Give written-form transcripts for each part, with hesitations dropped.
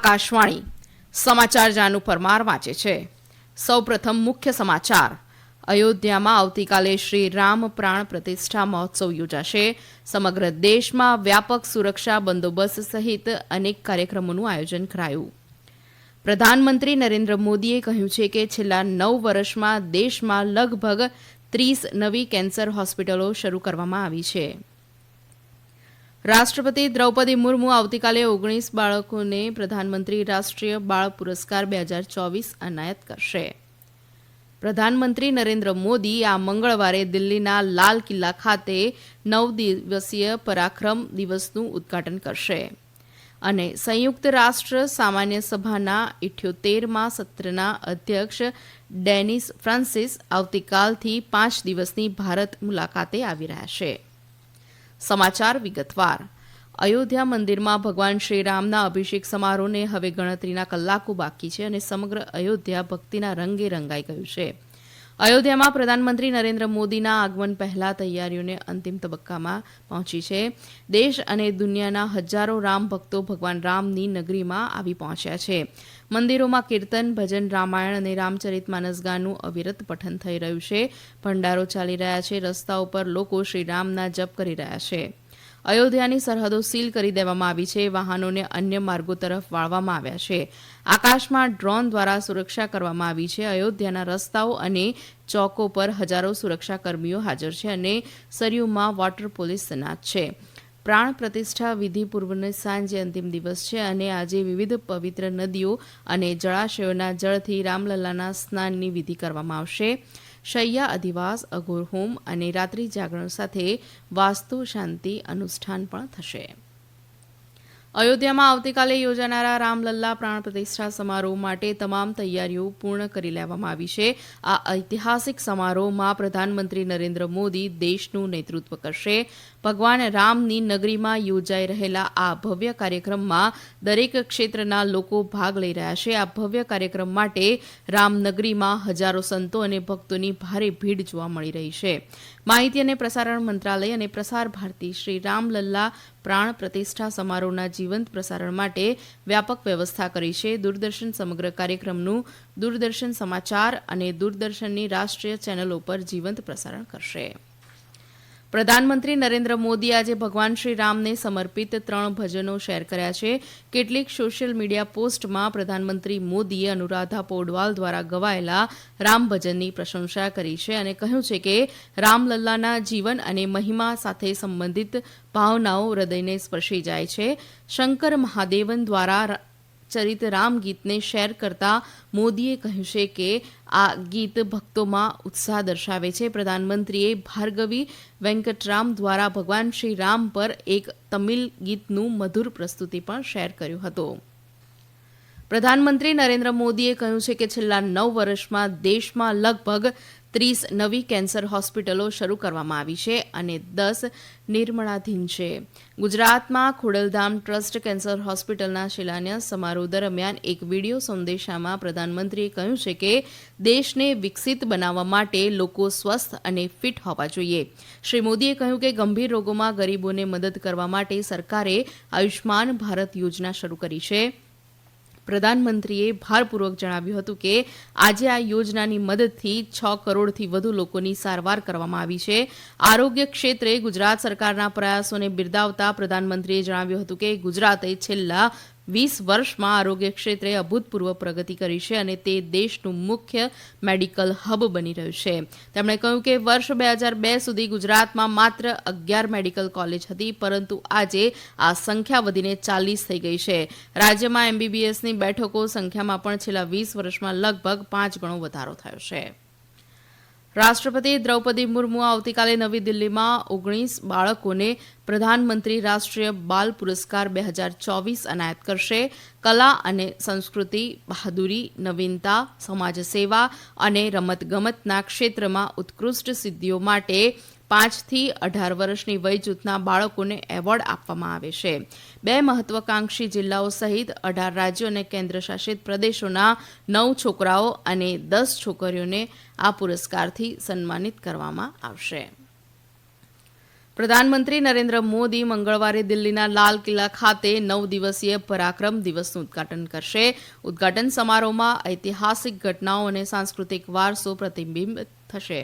આકાશવાણી સમાચાર જાનુ પરમાર વાંચે છે. સૌપ્રથમ મુખ્ય સમાચાર. અયોધ્યામાં આવતીકાલે શ્રી રામ પ્રાણ પ્રતિષ્ઠા મહોત્સવ યોજાશે. સમગ્ર દેશમાં વ્યાપક સુરક્ષા બંદોબસ્ત સહિત અનેક કાર્યક્રમોનું આયોજન કરાયું. પ્રધાનમંત્રી નરેન્દ્ર મોદીએ કહ્યું છે કે છેલ્લા 9 વર્ષમાં દેશમાં લગભગ 30 નવી કેન્સર હોસ્પિટલો શરૂ કરવામાં આવી છે. રાષ્ટ્રપતિ દ્રૌપદી મુર્મુ આવતીકાલે 19 બાળકોને પ્રધાનમંત્રી રાષ્ટ્રીય બાળ પુરસ્કાર 2024 એનાયત કરશે. પ્રધાનમંત્રી નરેન્દ્ર મોદી આ મંગળવારે દિલ્હીના લાલ કિલ્લા ખાતે 9 દિવસીય પરાક્રમ દિવસનું ઉદઘાટન કરશે અને સંયુક્ત રાષ્ટ્ર સામાન્ય સભાના 78મા સત્રના અધ્યક્ષ ડેનિસ ફ્રાન્સિસ આવતીકાલથી 5 દિવસની ભારત મુલાકાતે આવી રહ્યા છે. સમાચાર વિગતવાર. અયોધ્યા મંદિરમાં ભગવાન શ્રીરામના અભિષેક સમારોહને હવે ગણતરીના કલાકો બાકી છે અને સમગ્ર અયોધ્યા ભક્તિના રંગે રંગાઈ ગયું છે. અયોધ્યામાં પ્રધાનમંત્રી નરેન્દ્ર મોદીના આગમન પહેલા તૈયારીઓને અંતિમ તબક્કામાં પહોંચી છે. દેશ અને દુનિયાના હજારો રામ ભક્તો ભગવાન રામની નગરીમાં આવી પહોંચ્યા છે. મંદિરોમાં કીર્તન, ભજન, રામાયણ અને રામચરિતમાનસ ગાનનું અવિરત પઠન થઈ રહ્યું છે. ભંડારો ચાલી રહ્યા છે. રસ્તાઓ પર લોકો શ્રીરામના જપ કરી રહ્યા છે. અયોધ્યાની સરહદો સીલ કરી દેવામાં આવી છે. વાહનોને અન્ય માર્ગો તરફ વાળવામાં આવ્યા છે. આકાશમાં ડ્રોન દ્વારા સુરક્ષા કરવામાં આવી છે. અયોધ્યાના રસ્તાઓ અને ચોકો પર હજારો સુરક્ષાકર્મીઓ હાજર છે અને સરયુમાં વોટર પોલીસ તૈનાત છે. પ્રાણ પ્રતિષ્ઠા વિધિ પૂર્વની સાંજે અંતિમ દિવસ છે અને આજે વિવિધ પવિત્ર નદીઓ અને જળાશયોના જળથી રામલલ્લાના સ્નાનની વિધિ કરવામાં આવશે. શૈયા અધિવાસ, અઘોર હોમ અને રાત્રિ જાગરણ સાથે વાસ્તુ શાંતિ અનુષ્ઠાન પણ થશે. અયોધ્યામાં આવતીકાલે યોજાનારા રામલલ્લા પ્રાણ પ્રતિષ્ઠા સમારોહ માટે તમામ તૈયારીઓ પૂર્ણ કરી લેવામાં આવી છે. આ ઐતિહાસિક સમારોહમાં પ્રધાનમંત્રી નરેન્દ્ર મોદી દેશનું નેતૃત્વ કરશે. ભગવાન રામની નગરીમાં યોજાઈ રહેલા આ ભવ્ય કાર્યક્રમમાં દરેક ક્ષેત્રના લોકો ભાગ લઈ રહ્યા છે. આ ભવ્ય કાર્યક્રમ માટે રામનગરીમાં હજારો સંતો અને ભક્તોની ભારે ભીડ જોવા મળી રહી છે. માહિતી અને પ્રસારણ મંત્રાલય અને પ્રસાર ભારતી શ્રી રામલલ્લા પ્રાણ પ્રતિષ્ઠા સમારોહના જીવંત પ્રસારણ માટે વ્યાપક વ્યવસ્થા કરી છે. દૂરદર્શન સમગ્ર કાર્યક્રમનું દૂરદર્શન સમાચાર અને દૂરદર્શનની રાષ્ટ્રીય ચેનલો પર જીવંત પ્રસારણ કરશે. પ્રધાનમંત્રી નરેન્દ્ર મોદી આજે ભગવાન શ્રી રામને સમર્પિત 3 ભજનો શેર કર્યા છે. કેટલીક સોશિયલ મીડિયા પોસ્ટમાં પ્રધાનમંત્રી મોદીએ અનુરાધા પૌડવાલ દ્વારા ગવાયેલા રામ ભજનની પ્રશંસા કરી છે અને કહ્યું છે કે રામલલ્લાના જીવન અને મહિમા સાથે સંબંધિત ભાવનાઓ હૃદયને સ્પર્શી જાય છે. શંકર મહાદેવન દ્વારા ચરિત રામ ગીતને શેર કરતા મોદીએ કહ્યું છે કે આ ગીત ભક્તોમાં ઉત્સાહ દર્શાવે છે. પ્રધાનમંત્રીએ ભાર્ગવી વેંકટરામ દ્વારા ભગવાન શ્રી રામ પર એક તમિલ ગીતનું મધુર પ્રસ્તુતિ પણ શેર કર્યું હતું. પ્રધાનમંત્રી નરેન્દ્ર મોદીએ કહ્યું છે કે છેલ્લા 9 વર્ષમાં દેશમાં લગભગ 30 નવી કેન્સર હોસ્પિટલો શરૂ કરવામાં આવી છે અને 10 નિર્માણાધીન છે. ગુજરાતમાં ખોડલધામ ટ્રસ્ટ કેન્સર હોસ્પિટલના શિલાન્યાસ સમારોહ દરમિયાન એક વિડીયો સંદેશામાં પ્રધાનમંત્રીએ કહ્યું છે કે દેશને વિકસિત બનાવવા માટે લોકો સ્વસ્થ અને ફિટ હોવા જોઈએ. શ્રી મોદીએ કહ્યું કે ગંભીર રોગોમાં ગરીબોને મદદ કરવા માટે સરકારે આયુષ્માન ભારત યોજના શરૂ કરી છે. પ્રધાનમંત્રીએ ભારપૂર્વક જણાવ્યું હતું કે આજે આ યોજનાની મદદથી 6 કરોડથી વધુ લોકોની સારવાર કરવામાં આવી છે. આરોગ્ય ક્ષેત્રે ગુજરાત સરકારના પ્રયાસોને બિરદાવતા પ્રધાનમંત્રીએ જણાવ્યું હતું કે ગુજરાતે છેલ્લા 20 વર્ષમાં આરોગ્ય ક્ષેત્રે અભૂતપૂર્વ પ્રગતિ કરી છે અને તે દેશનું મુખ્ય મેડિકલ હબ બની રહ્યું છે. તેમણે કહ્યું કે વર્ષ 2002 સુધી ગુજરાતમાં માત્ર 11 મેડિકલ કોલેજ હતી, પરંતુ આજે આ સંખ્યા વધીને 40 થઈ ગઈ છે. રાજ્યમાં એમબીબીએસની બેઠકો સંખ્યામાં પણ છેલ્લા 20 વર્ષમાં લગભગ 5 ગણો વધારો થયો છે. રાષ્ટ્રપતિ દ્રૌપદી મુર્મુ આવતીકાલે નવી દિલ્હીમાં 19 બાળકોને પ્રધાનમંત્રી રાષ્ટ્રીય બાલ પુરસ્કાર 2024 એનાયત કરશે. કલા અને સંસ્કૃતિ, બહાદુરી, નવીનતા, સમાજ સેવા અને રમતગમતના ક્ષેત્રમાં ઉત્કૃષ્ટ સિદ્ધિઓ માટે 5 થી 18 વર્ષની વય જૂથના બાળકોને એવોર્ડ આપવામાં આવે છે. 2 મહત્વાકાંક્ષી જિલ્લાઓ સહિત 18 રાજ્યો અને કેન્દ્રશાસિત પ્રદેશોના 9 છોકરાઓ અને 10 છોકરીઓને આ પુરસ્કારથી સન્માનિત કરવામાં આવશે. પ્રધાનમંત્રી નરેન્દ્ર મોદી મંગળવારે દિલ્હીના લાલ કિલ્લા ખાતે 9 દિવસીય પરાક્રમ દિવસનું ઉદઘાટન કરશે. ઉદઘાટન સમારોહમાં ઐતિહાસિક ઘટનાઓ અને સાંસ્કૃતિક વારસો પ્રતિબિંબિત થશે.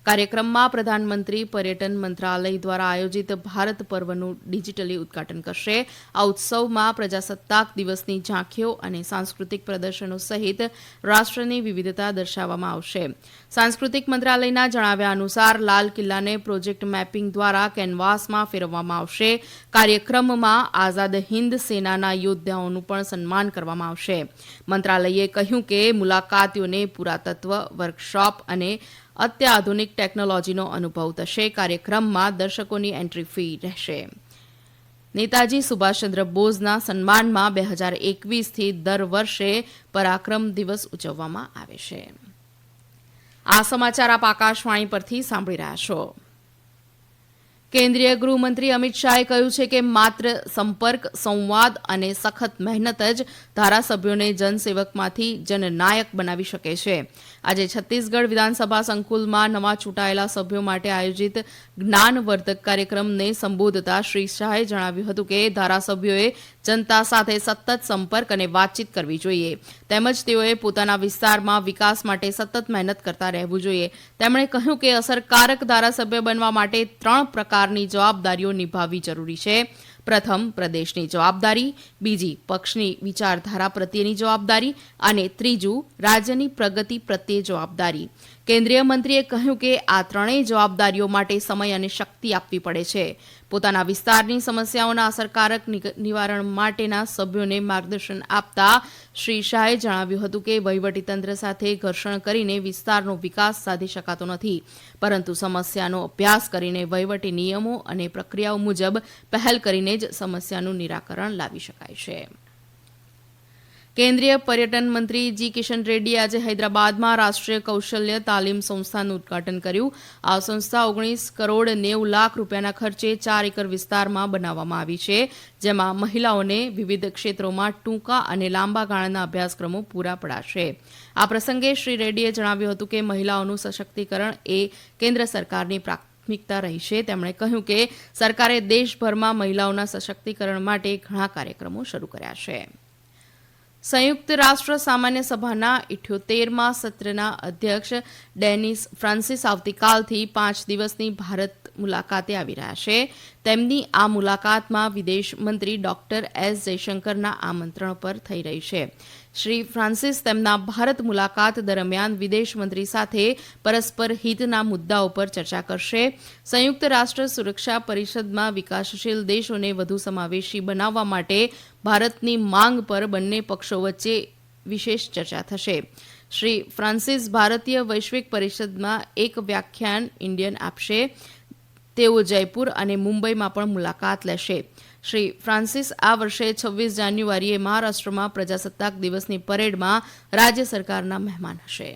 કાર્યક્રમમાં પ્રધાનમંત્રી પર્યટન મંત્રાલય દ્વારા આયોજિત ભારત પર્વનું ડિજિટલી ઉદઘાટન કરશે. આ ઉત્સવમાં પ્રજાસત્તાક દિવસની ઝાંખીઓ અને સાંસ્કૃતિક પ્રદર્શનો સહિત રાષ્ટ્રની વિવિધતા દર્શાવવામાં આવશે. સાંસ્કૃતિક મંત્રાલયના જણાવ્યા અનુસાર લાલ કિલ્લાને પ્રોજેક્ટ મેપિંગ દ્વારા કેનવાસમાં ફેરવવામાં આવશે. કાર્યક્રમમાં આઝાદ હિન્દ સેનાના યોદ્ધાઓનું પણ સન્માન કરવામાં આવશે. મંત્રાલયે કહ્યું કે મુલાકાતીઓને પુરાતત્વ, વર્કશોપ અને અત્યાધુનિક ટેકનોલોજીનો અનુભવ થશે. કાર્યક્રમમાં દર્શકોની એન્ટ્રી ફી રહેશે. નેતાજી સુભાષચંદ્ર બોઝના સન્માનમાં 2021થી દર વર્ષે પરાક્રમ દિવસ ઉજવવામાં આવે છે. આ સમાચાર આપ આકાશવાણી પરથી સાંભળી રહ્યા છો. કેન્દ્રીય ગૃહમંત્રી અમિત શાહે કહ્યું છે કે માત્ર સંપર્ક, સંવાદ અને સખત મહેનત જ ધારાસભ્યોને જનસેવકમાંથી જનનાયક બનાવી શકે છે. આજે છત્તીસગઢ વિધાનસભા સંકુલમાં નવા ચૂંટાયેલા સભ્યો માટે આયોજિત જ્ઞાનવર્ધક કાર્યક્રમને સંબોધતા શ્રી શાહે જણાવ્યું હતું કે ધારાસભ્યોએ જનતા સાથે સતત સંપર્ક અને વાતચીત કરવી જોઈએ. તેમજ તેઓએ પોતાના વિસ્તારમાં વિકાસ માટે સતત મહેનત કરતા રહેવું જોઈએ. તેમણે કહ્યું કે અસરકારક ધારાસભ્ય બનવા માટે 3 પ્રકારની જવાબદારીઓ નિભાવવી જરૂરી છે. પ્રથમ, પ્રદેશની જવાબદારી, બીજી, પક્ષની વિચારધારા પ્રત્યેની જવાબદારી અને ત્રીજું, રાજ્યની પ્રગતિ પ્રત્યે જવાબદારી. કેન્દ્રીય મંત્રીએ કહ્યું કે આ ત્રણેય જવાબદારીઓ માટે સમય અને શક્તિ આપવી પડે છે. પોતાના વિસ્તારની સમસ્યાઓના અસરકારક નિવારણ માટેના સભ્યોને માર્ગદર્શન આપતા શ્રી શાહે જણાવ્યું હતું કે વહીવટીતંત્ર સાથે ઘર્ષણ કરીને વિસ્તારનો વિકાસ સાધી શકાતો નથી, પરંતુ સમસ્યાનો અભ્યાસ કરીને વહીવટી નિયમો અને પ્રક્રિયાઓ મુજબ પહેલ કરીને જ સમસ્યાનું નિરાકરણ લાવી શકાય છે. કેન્દ્રીય પર્યટન મંત્રી જી કિશન રેડ્ડીએ આજે હૈદરાબાદમાં રાષ્ટ્રીય કૌશલ્ય તાલીમ સંસ્થાનું ઉદઘાટન કર્યું. આ સંસ્થા 19 કરોડ 90 લાખ રૂપિયાના ખર્ચે 4 એકર વિસ્તારમાં બનાવવામાં આવી છે, જેમાં મહિલાઓને વિવિધ ક્ષેત્રોમાં ટૂંકા અને લાંબા ગાળાના અભ્યાસક્રમો પૂરા પડાશે. આ પ્રસંગે શ્રી રેડ્ડીએ જણાવ્યું હતું કે મહિલાઓનું સશક્તિકરણ એ કેન્દ્ર સરકારની પ્રાથમિકતા રહી છે. તેમણે કહ્યું કે સરકારે દેશભરમાં મહિલાઓના સશક્તિકરણ માટે ઘણા કાર્યક્રમો શરૂ કર્યા છે. સંયુક્ત રાષ્ટ્ર સામાન્ય સભાના 78મા સત્રના અધ્યક્ષ ડેનિસ ફ્રાન્સિસ આવતીકાલથી 5 દિવસની ભારત મુલાકાતે આવી રહ્યા છે. તેમની આ મુલાકાતમાં વિદેશ મંત્રી ડોક્ટર એસ જયશંકરના આમંત્રણ પર થઈ રહી છે. શ્રી ફ્રાન્સિસ તેમના ભારત મુલાકાત દરમિયાન વિદેશ મંત્રી સાથે પરસ્પર હિતના મુદ્દાઓ પર ચર્ચા કરશે. સંયુક્ત રાષ્ટ્ર સુરક્ષા પરિષદમાં વિકાસશીલ દેશોને વધુ સમાવેશી બનાવવા માટે ભારતની માંગ પર બંને પક્ષો વચ્ચે વિશેષ ચર્ચા થશે. શ્રી ફ્રાન્સિસ ભારતીય વૈશ્વિક પરિષદમાં એક વ્યાખ્યાન ઇન્ડિયન આપશે. તેઓ જયપુર અને મુંબઈમાં પણ મુલાકાત લેશે. શ્રી ફ્રાન્સિસ આ વર્ષે 26 જાન્યુઆરીએ મહારાષ્ટ્રમાં પ્રજાસત્તાક દિવસની પરેડમાં રાજ્ય સરકારના મહેમાન હશે.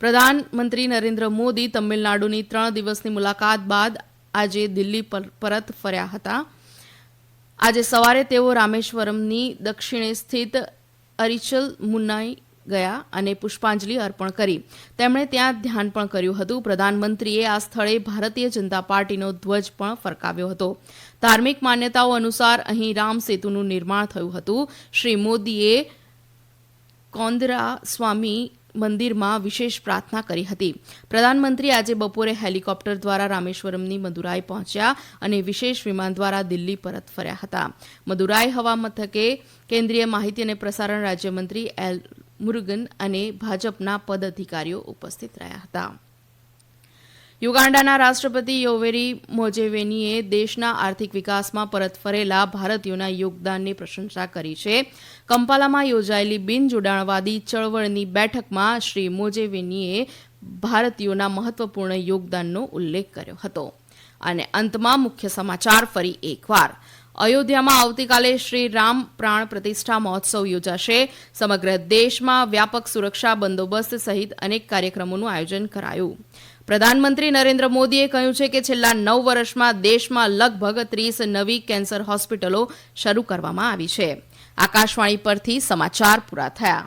પ્રધાનમંત્રી નરેન્દ્ર મોદી તમિલનાડુની 3 દિવસની મુલાકાત બાદ આજે દિલ્હી પરત ફર્યા હતા. આજે સવારે તેઓ રામેશ્વરમની દક્ષિણે સ્થિત અરિચલ મુન્નાઈ ગયા અને પુષ્પાંજલિ અર્પણ કરી. તેમણે ત્યાં ધ્યાન પણ કર્યું હતું. પ્રધાનમંત્રીએ આ સ્થળે ભારતીય જનતા પાર્ટીનો ધ્વજ પણ ફરકાવ્યો હતો. ધાર્મિક માન્યતાઓ અનુસાર અહીં રામ સેતુનું નિર્માણ થયું હતું. શ્રી મોદીએ કોંદરા સ્વામી મંદિરમાં વિશેષ પ્રાર્થના કરી હતી. પ્રધાનમંત્રી આજે બપોરે હેલિકોપ્ટર દ્વારા રામેશ્વરમની મદુરાઈ પહોંચ્યા અને વિશેષ વિમાન દ્વારા દિલ્હી પરત ફર્યા હતા. મદુરાઈ હવા મથકે કેન્દ્રીય માહિતી અને પ્રસારણ રાજ્યમંત્રી એલ મુરુગન અને ભાજપના પદાધિકારીઓ ઉપસ્થિત રહ્યા હતા. યુગાન્ડાના રાષ્ટ્રપતિ યોવેરી મોજેવેનીએ દેશના આર્થિક વિકાસમાં પરત ફરેલા ભારતીયોના યોગદાનની પ્રશંસા કરી છે. કંપાલામાં યોજાયેલી બિનજોડાણવાદી ચળવળની બેઠકમાં શ્રી મોજેવેનીએ ભારતીયોના મહત્વપૂર્ણ યોગદાનનો ઉલ્લેખ કર્યો હતો. અને અંતમાં મુખ્ય સમાચાર ફરી એકવાર. અયોધ્યામાં આવતીકાલે શ્રી રામ પ્રાણ પ્રતિષ્ઠા મહોત્સવ યોજાશે. સમગ્ર દેશમાં વ્યાપક સુરક્ષા બંદોબસ્ત સહિત અનેક કાર્યક્રમોનું આયોજન કરાયું. પ્રધાનમંત્રી નરેન્દ્ર મોદીએ કહ્યું છે કે છેલ્લા 9 વર્ષમાં દેશમાં લગભગ 30 નવી કેન્સર હોસ્પિટલો શરૂ કરવામાં આવી છે. આકાશવાણી પરથી સમાચાર પૂરા થયા.